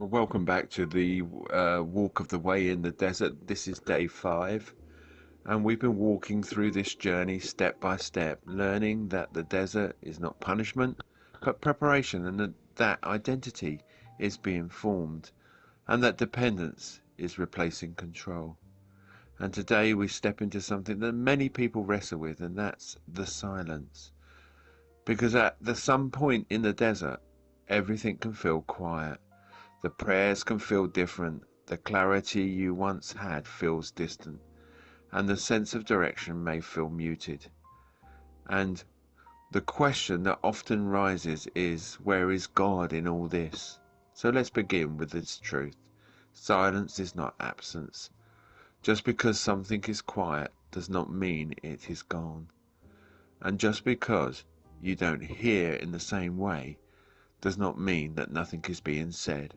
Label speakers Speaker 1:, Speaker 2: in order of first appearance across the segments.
Speaker 1: Well, welcome back to the walk of the way in the desert. This is day 5, and we've been walking through this journey step by step, learning that the desert is not punishment, but preparation, and that identity is being formed, and that dependence is replacing control. And today we step into something that many people wrestle with, and that's the silence. Because some point in the desert, everything can feel quiet. The prayers can feel different, the clarity you once had feels distant, and the sense of direction may feel muted. And the question that often rises is, where is God in all this? So let's begin with this truth. Silence is not absence. Just because something is quiet does not mean it is gone. And just because you don't hear in the same way does not mean that nothing is being said.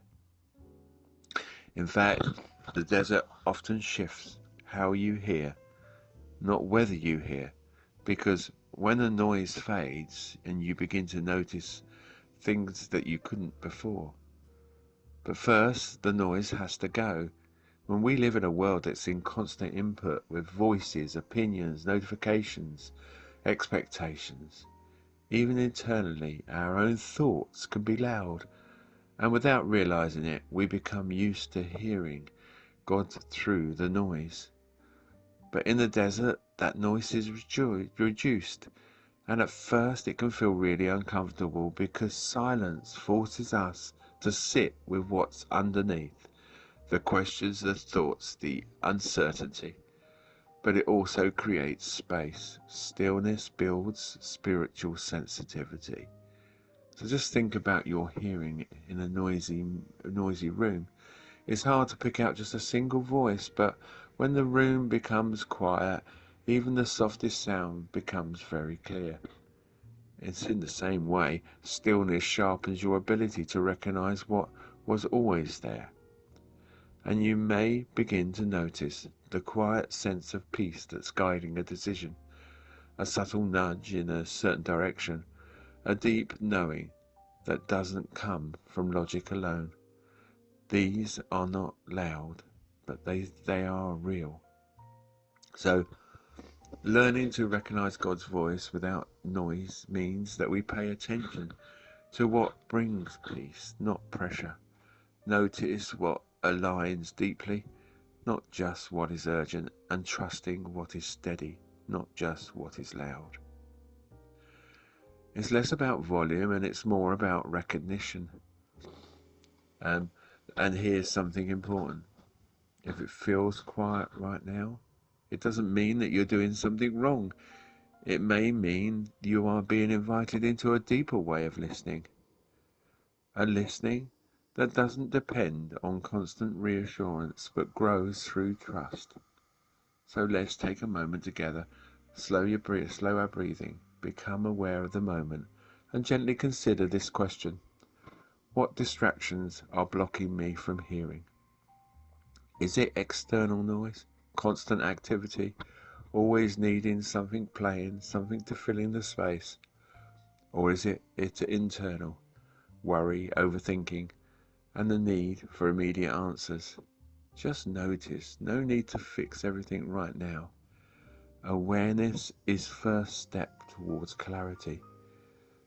Speaker 1: In fact, the desert often shifts how you hear, not whether you hear, because when the noise fades and you begin to notice things that you couldn't before. But first, the noise has to go. When we live in a world that's in constant input with voices, opinions, notifications, expectations, even internally, our own thoughts can be loud. And without realizing it, we become used to hearing God through the noise. But in the desert, that noise is reduced. And at first it can feel really uncomfortable because silence forces us to sit with what's underneath. The questions, the thoughts, the uncertainty. But it also creates space. Stillness builds spiritual sensitivity. So just think about your hearing in a noisy room. It's hard to pick out just a single voice, but when the room becomes quiet, even the softest sound becomes very clear. It's in the same way, stillness sharpens your ability to recognize what was always there. And you may begin to notice the quiet sense of peace that's guiding a decision, a subtle nudge in a certain direction, a deep knowing that doesn't come from logic alone. These are not loud, but they are real. So, learning to recognize God's voice without noise means that we pay attention to what brings peace, not pressure. Notice what aligns deeply, not just what is urgent, and trusting what is steady, not just what is loud. It's less about volume and it's more about recognition. Um, and here's something important. If it feels quiet right now, it doesn't mean that you're doing something wrong. It may mean you are being invited into a deeper way of listening. A listening that doesn't depend on constant reassurance but grows through trust. So let's take a moment together, slow our breathing, become aware of the moment, and gently consider this question. What distractions are blocking me from hearing? Is it external noise, constant activity, always needing something playing, something to fill in the space? Or is it internal, worry, overthinking, and the need for immediate answers? Just notice, no need to fix everything right now. Awareness is first step towards clarity.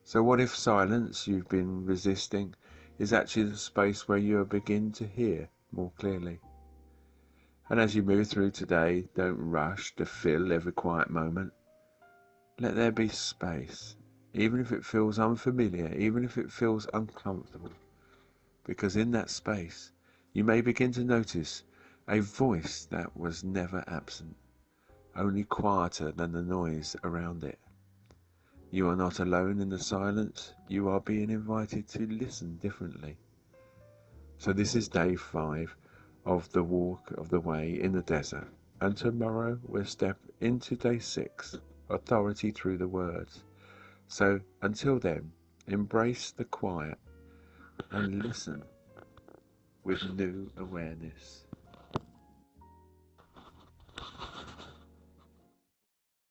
Speaker 1: So what if silence you've been resisting is actually the space where you begin to hear more clearly? And as you move through today, don't rush to fill every quiet moment. Let there be space, even if it feels unfamiliar, even if it feels uncomfortable. Because in that space, you may begin to notice a voice that was never absent, only quieter than the noise around it. You are not alone in the silence. You are being invited to listen differently. So this is day 5 of the walk of the way in the desert. And tomorrow we'll step into day 6, authority through the words. So until then, embrace the quiet and listen with new awareness.